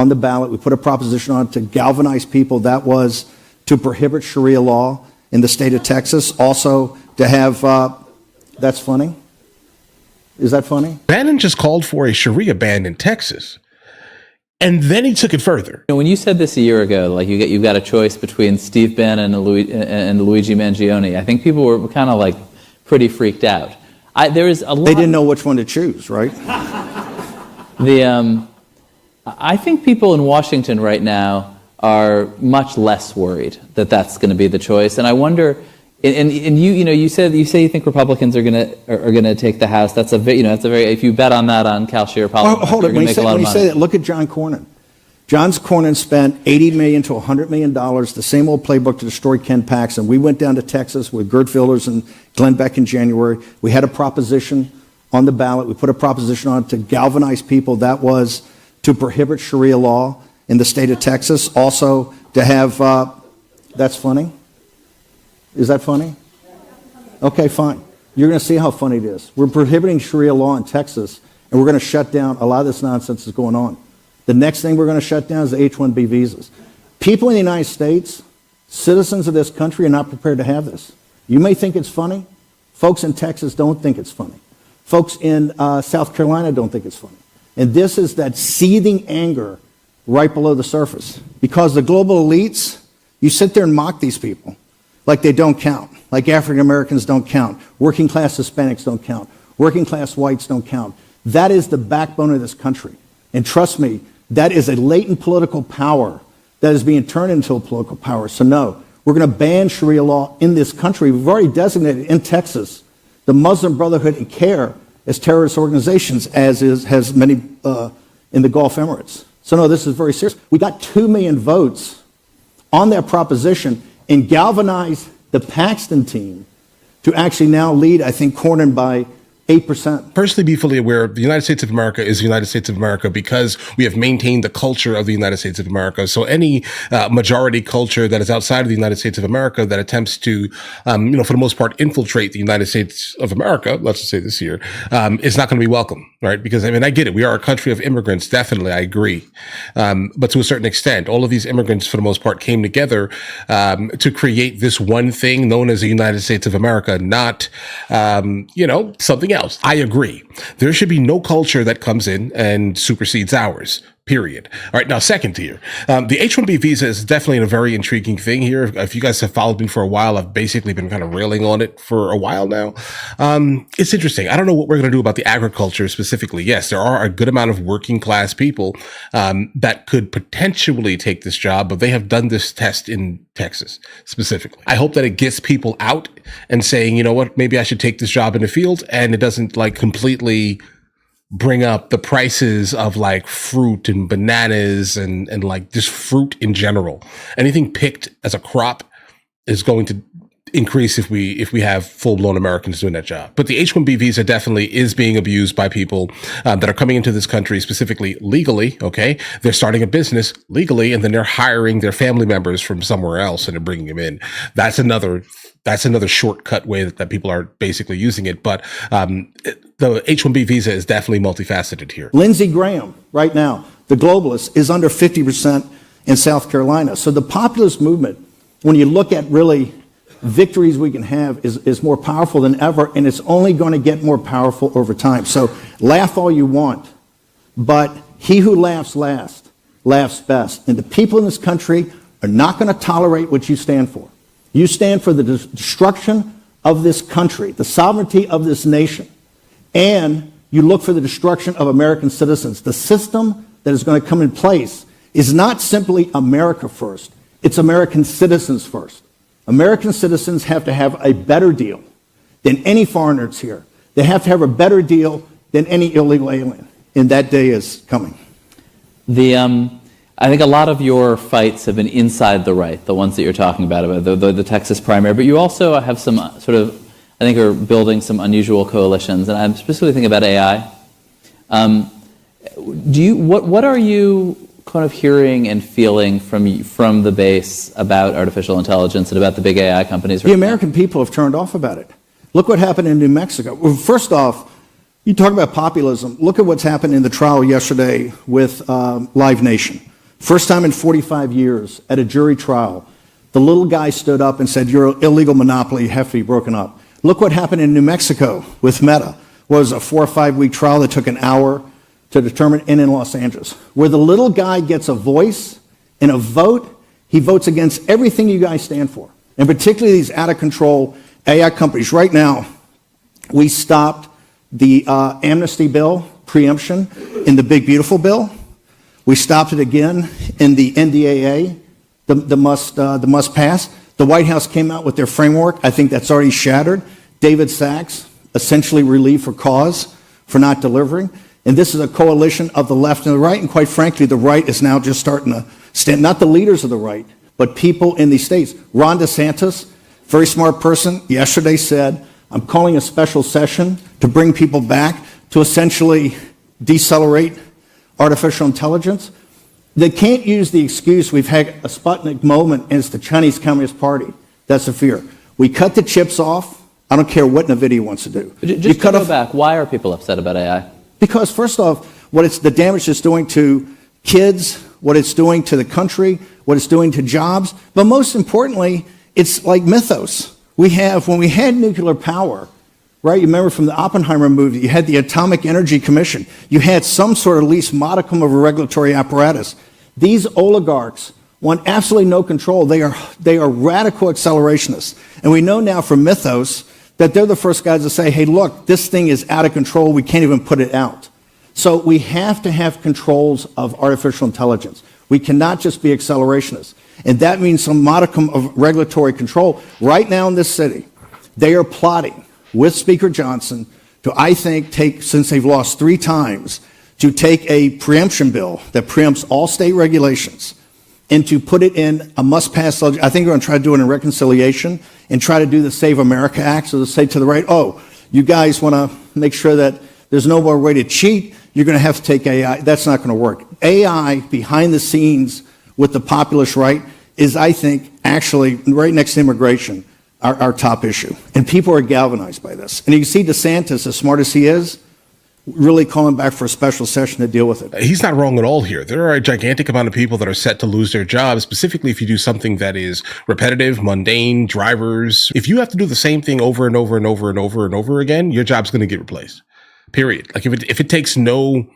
on the ballot. We put a proposition on to galvanize people. That was to prohibit Sharia law in the state of Texas. Also to have, that's funny. Is that funny? Bannon just called for a Sharia ban in Texas. And then he took it further. When you said this a year ago, like you've got a choice between Steve Bannon and Luigi Mangione, I think people were kind of like pretty freaked out. There is a lot. They didn't know which one to choose, right? I think people in Washington right now are much less worried that that's going to be the choice, and I wonder. And you say you think Republicans are gonna take the House. That's a very if you bet on that on Calshir politics, hold it. When you say that, look at John Cornyn. John Cornyn spent $80 million to $100 million, the same old playbook to destroy Ken Paxton. We went down to Texas with Gert Wilders and Glenn Beck in January. We had a proposition on the ballot. We put a proposition on to galvanize people. That was to prohibit Sharia law in the state of Texas. Also to have, that's funny. Is that funny? Okay, fine. You're going to see how funny it is. We're prohibiting Sharia law in Texas, and we're going to shut down a lot of this nonsense that's going on. The next thing we're going to shut down is the H-1B visas. People in the United States, citizens of this country, are not prepared to have this. You may think it's funny. Folks in Texas don't think it's funny. Folks in South Carolina don't think it's funny. And this is that seething anger right below the surface. Because the global elites, you sit there and mock these people like they don't count, like African Americans don't count, working class Hispanics don't count, working class whites don't count. That is the backbone of this country. And trust me, that is a latent political power that is being turned into a political power. So no, we're going to ban Sharia law in this country. We've already designated in Texas the Muslim Brotherhood and CARE as terrorist organizations, as has many in the Gulf Emirates. So no, this is very serious. We got 2 million votes on that proposition and galvanized the Paxton team to actually now lead, I think, Cornyn by 8%. Personally, be fully aware, the United States of America is the United States of America because we have maintained the culture of the United States of America. So any majority culture that is outside of the United States of America that attempts to, for the most part, infiltrate the United States of America, let's just say this here, is not going to be welcome, right? Because, I mean, I get it. We are a country of immigrants. Definitely. I agree. But to a certain extent, all of these immigrants, for the most part, came together to create this one thing known as the United States of America, not, something else. I agree. There should be no culture that comes in and supersedes ours. Period. All right. Now, second tier, the H-1B visa is definitely a very intriguing thing here. If you guys have followed me for a while, I've basically been kind of railing on it for a while now. It's interesting. I don't know what we're going to do about the agriculture specifically. Yes, there are a good amount of working class people that could potentially take this job, but they have done this test in Texas specifically. I hope that it gets people out and saying, you know what, maybe I should take this job in the field, and it doesn't like completely bring up the prices of like fruit and bananas and like just fruit in general. Anything picked as a crop is going to increase if we have full-blown Americans doing that job. But the H-1B visa definitely is being abused by people that are coming into this country specifically legally, okay? They're starting a business legally, and then they're hiring their family members from somewhere else and they're bringing them in. That's another shortcut way that people are basically using it. But the H-1B visa is definitely multifaceted here. Lindsey Graham, right now, the globalist, is under 50% in South Carolina. So the populist movement, when you look at really victories we can have, is more powerful than ever, and it's only going to get more powerful over time. So laugh all you want, but he who laughs last laughs best. And the people in this country are not going to tolerate what you stand for. You stand for the destruction of this country, the sovereignty of this nation, and you look for the destruction of American citizens. The system that is going to come in place is not simply America first, it's American citizens first. American citizens have to have a better deal than any foreigners here. They have to have a better deal than any illegal alien, and that day is coming. I think a lot of your fights have been inside the right, the ones that you're talking about the Texas primary, but you also have some sort of, I think, are building some unusual coalitions, and I'm specifically thinking about AI. What are you kind of hearing and feeling from the base about artificial intelligence and about the big AI companies? The American people have turned off about it. Look what happened in New Mexico. Well, first off, you talk about populism. Look at what's happened in the trial yesterday with Live Nation. First time in 45 years at a jury trial, the little guy stood up and said, "You're an illegal monopoly, you have to be broken up." Look what happened in New Mexico with Meta. It was a 4 or 5 week trial that took an hour to determine in Los Angeles, where the little guy gets a voice and a vote. He votes against everything you guys stand for, and particularly these out of control AI companies. Right now, we stopped the amnesty bill, preemption, in the big beautiful bill. We stopped it again in the NDAA, the must pass. The White House came out with their framework. I think that's already shattered. David Sachs, essentially relieved for cause for not delivering. And this is a coalition of the left and the right. And quite frankly, the right is now just starting to stand, not the leaders of the right, but people in these states. Ron DeSantis, very smart person, yesterday said, "I'm calling a special session to bring people back to essentially decelerate artificial intelligence." They can't use the excuse we've had a Sputnik moment and it's the Chinese Communist Party. That's the fear. We cut the chips off. I don't care what NVIDIA wants to do. Just to go back, why are people upset about AI? Because first off, the damage it's doing to kids, what it's doing to the country, what it's doing to jobs, but most importantly, it's like mythos. When we had nuclear power, right? You remember from the Oppenheimer movie, you had the Atomic Energy Commission. You had some sort of at least modicum of a regulatory apparatus. These oligarchs want absolutely no control. They are radical accelerationists. And we know now from mythos that they're the first guys to say, "Hey, look, this thing is out of control. We can't even put it out." So we have to have controls of artificial intelligence. We cannot just be accelerationists. And that means some modicum of regulatory control. Right now in this city, they are plotting with Speaker Johnson to, I think, since they've lost 3 times, to take a preemption bill that preempts all state regulations and to put it in a must-pass legislation. I think they're going to try to do it in reconciliation and try to do the Save America Act. So they'll say to the right, "Oh, you guys want to make sure that there's no more way to cheat. You're going to have to take AI." That's not going to work. AI behind the scenes with the populist right is, I think, actually right next to immigration, our top issue. And people are galvanized by this. And you can see DeSantis, as smart as he is, really calling back for a special session to deal with it. He's not wrong at all here. There are a gigantic amount of people that are set to lose their jobs, specifically if you do something that is repetitive, mundane, drivers. If you have to do the same thing over and over and over and over and over again, your job's going to get replaced. Period. Like if it takes no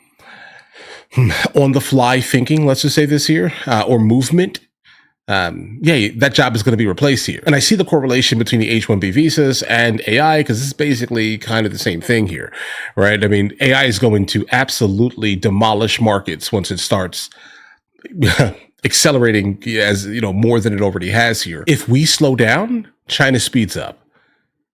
on the fly thinking, let's just say this here, or movement, that job is going to be replaced here. And I see the correlation between the H-1B visas and AI because it's basically kind of the same thing here, right? I mean, AI is going to absolutely demolish markets once it starts accelerating as, more than it already has here. If we slow down, China speeds up.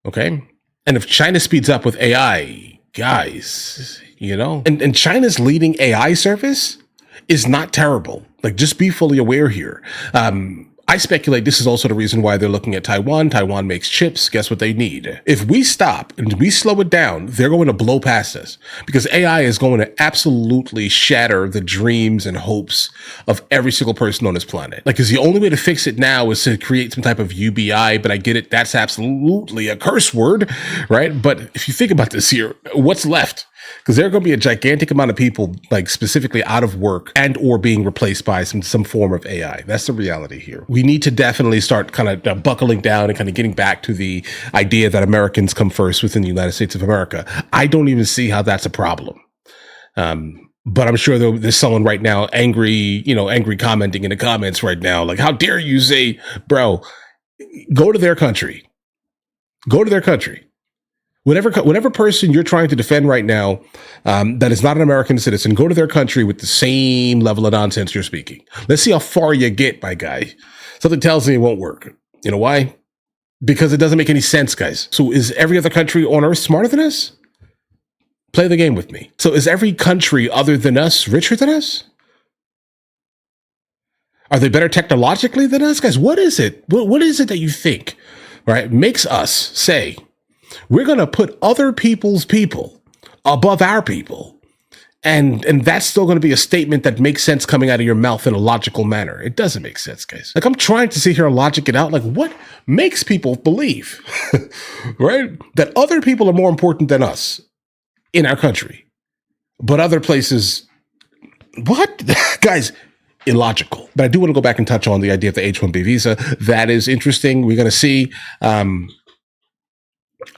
Okay. And if China speeds up with AI, guys, and China's leading AI service is not terrible. Like, just be fully aware here. I speculate this is also the reason why they're looking at Taiwan. Taiwan makes chips. Guess what they need? If we stop and we slow it down, they're going to blow past us because AI is going to absolutely shatter the dreams and hopes of every single person on this planet. Like, because the only way to fix it now is to create some type of UBI, but I get it. That's absolutely a curse word, right? But if you think about this here, what's left? Because there are going to be a gigantic amount of people, like specifically out of work and or being replaced by some form of AI. That's the reality here. We need to definitely start kind of buckling down and kind of getting back to the idea that Americans come first within the United States of America. I don't even see how that's a problem. But I'm sure there's someone right now angry commenting in the comments right now, like, how dare you say, bro, go to their country. Go to their country. Whatever person you're trying to defend right now that is not an American citizen, go to their country with the same level of nonsense you're speaking. Let's see how far you get, my guy. Something tells me it won't work. You know why? Because it doesn't make any sense, guys. So is every other country on Earth smarter than us? Play the game with me. So is every country other than us richer than us? Are they better technologically than us? Guys, what is it? What is it that you think, right, makes us say, we're going to put other people's people above our people. And that's still going to be a statement that makes sense coming out of your mouth in a logical manner. It doesn't make sense, guys. Like, I'm trying to sit here and logic it out. Like, what makes people believe, right, that other people are more important than us in our country, but other places, what? Guys, illogical. But I do want to go back and touch on the idea of the H-1B visa. That is interesting. We're going to see.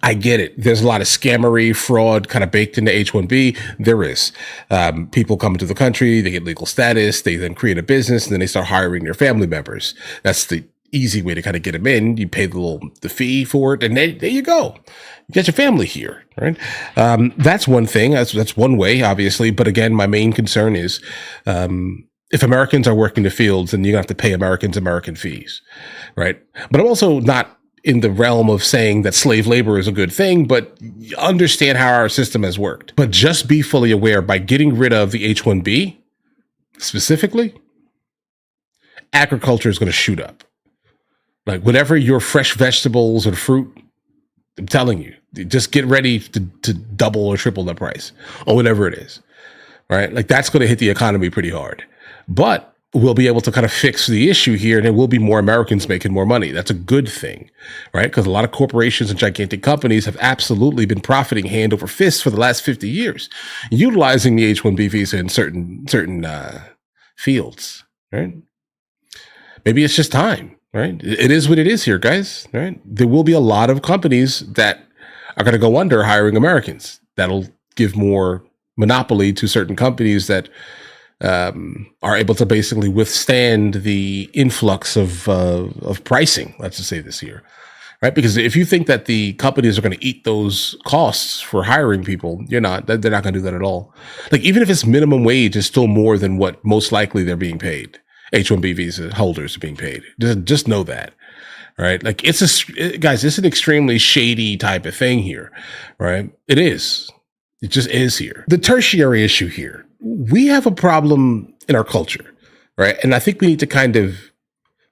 I get it. There's a lot of scammery, fraud kind of baked into H-1B. There is. People come into the country, they get legal status, they then create a business, and then they start hiring their family members. That's the easy way to kind of get them in. You pay the fee for it, and there you go. You get your family here, right? That's one thing. That's one way, obviously. But again, my main concern is if Americans are working the fields, then you're going to have to pay Americans American fees, right? But I'm also not in the realm of saying that slave labor is a good thing, but understand how our system has worked. But just be fully aware, by getting rid of the H-1B, specifically, agriculture is going to shoot up. Like whatever your fresh vegetables or fruit, I'm telling you, just get ready to double or triple the price or whatever it is, right? Like that's going to hit the economy pretty hard. But we'll be able to kind of fix the issue here, and there will be more Americans making more money. That's a good thing, right? Because a lot of corporations and gigantic companies have absolutely been profiting hand over fist for the last 50 years, utilizing the H-1B visa in certain fields, right? Maybe it's just time, right? It is what it is here, guys, right? There will be a lot of companies that are going to go under hiring Americans. That'll give more monopoly to certain companies that are able to basically withstand the influx of pricing, let's just say this year, right? Because if you think that the companies are going to eat those costs for hiring people, you're not. They're not going to do that at all. Like even if it's minimum wage, is still more than what most likely they're being paid. H-1B visa holders are being paid. Just know that, right? Like guys, it's an extremely shady type of thing here, right? It is. It just is here. The tertiary issue here. We have a problem in our culture, right? And I think we need to kind of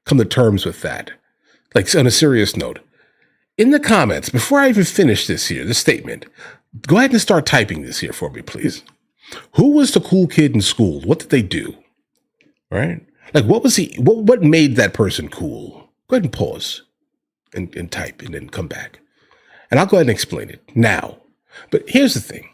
come to terms with that. Like on a serious note, in the comments, before I even finish this statement, go ahead and start typing this here for me, please. Who was the cool kid in school? What did they do? Right? Like what made that person cool? Go ahead and pause and type and then come back. And I'll go ahead and explain it now. But here's the thing.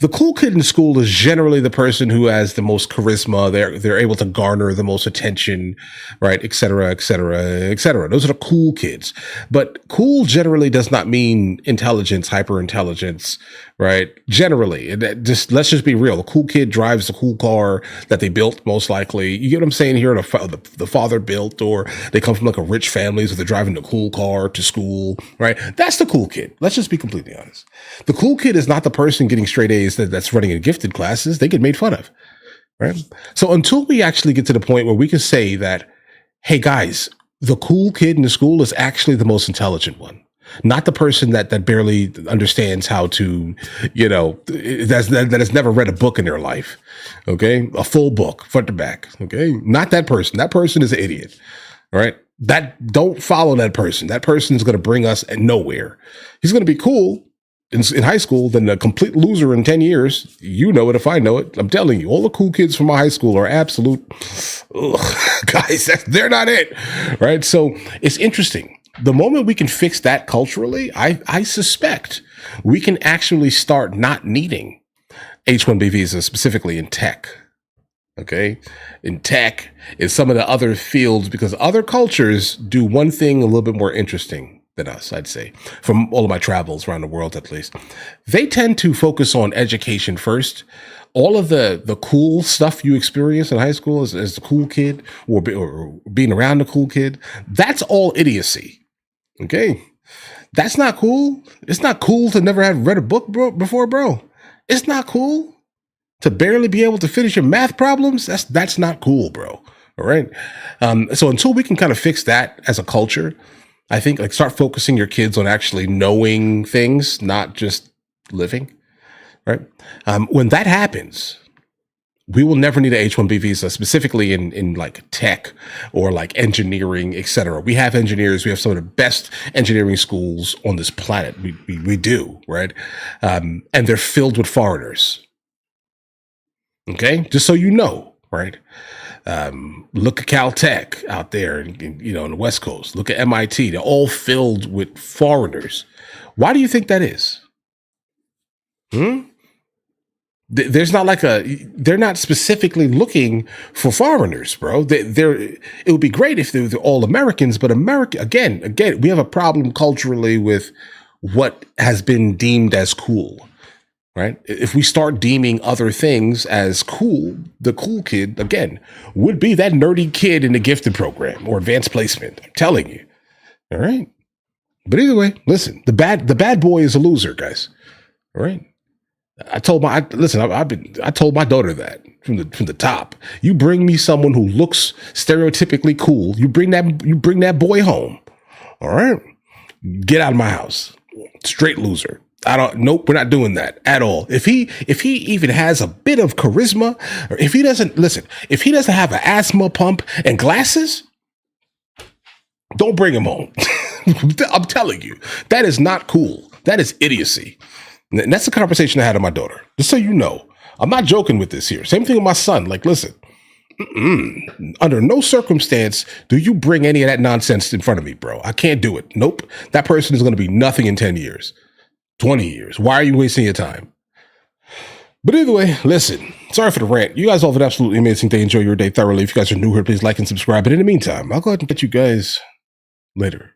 The cool kid in school is generally the person who has the most charisma. They're able to garner the most attention, right? Et cetera, et cetera, et cetera. Those are the cool kids. But cool generally does not mean intelligence, hyper intelligence, right? Generally, let's just be real. The cool kid drives the cool car that they built, most likely. You get what I'm saying here? The father built, or they come from like a rich family, so they're driving the cool car to school, right? That's the cool kid. Let's just be completely honest. The cool kid is not the person getting straight A's that's running in gifted classes. They get made fun of, right? So until we actually get to the point where we can say that, hey guys, the cool kid in the school is actually the most intelligent one, not the person that barely understands how to, that has never read a book in their life, okay? A full book, front to back, okay? Not that person. That person is an idiot, all right? Don't follow that person. That person is going to bring us nowhere. He's going to be cool in high school, then a complete loser in 10 years. You know it if I know it. I'm telling you, all the cool kids from my high school are absolute guys. They're not it, right? So it's interesting. The moment we can fix that culturally, I suspect we can actually start not needing H-1B visas, specifically in tech. Okay, in tech, in some of the other fields, because other cultures do one thing a little bit more interesting than us, I'd say, from all of my travels around the world, at least. They tend to focus on education first. All of the cool stuff you experience in high school as the cool kid or being around the cool kid, that's all idiocy. Okay, that's not cool. It's not cool to never have read a book before, bro. It's not cool to barely be able to finish your math problems. That's not cool, bro. All right. So until we can kind of fix that as a culture, I think like start focusing your kids on actually knowing things, not just living, right? When that happens, we will never need an H-1B visa, specifically in like tech or like engineering, et cetera. We have engineers. We have some of the best engineering schools on this planet. We do, right? And they're filled with foreigners. Okay, just so you know, right? Look at Caltech out there, in the West Coast. Look at MIT. They're all filled with foreigners. Why do you think that is? There's not like they're not specifically looking for foreigners, bro. It would be great if they're all Americans, but again, we have a problem culturally with what has been deemed as cool, right? If we start deeming other things as cool, the cool kid, again, would be that nerdy kid in the gifted program or advanced placement. I'm telling you. All right. But either way, listen, the bad boy is a loser, guys. All right. I told my daughter that from the top. You bring me someone who looks stereotypically cool. You bring that boy home. All right. Get out of my house. Straight loser. Nope, we're not doing that at all. If he even has a bit of charisma, or if he doesn't have an asthma pump and glasses, don't bring him home. I'm telling you, that is not cool. That is idiocy. And that's the conversation I had with my daughter. Just so you know, I'm not joking with this here. Same thing with my son. Like, listen, under no circumstance do you bring any of that nonsense in front of me, bro. I can't do it. Nope. That person is going to be nothing in 10 years, 20 years. Why are you wasting your time? But either way, listen, sorry for the rant. You guys all have an absolutely amazing day. Enjoy your day thoroughly. If you guys are new here, please like and subscribe. But in the meantime, I'll go ahead and catch you guys later.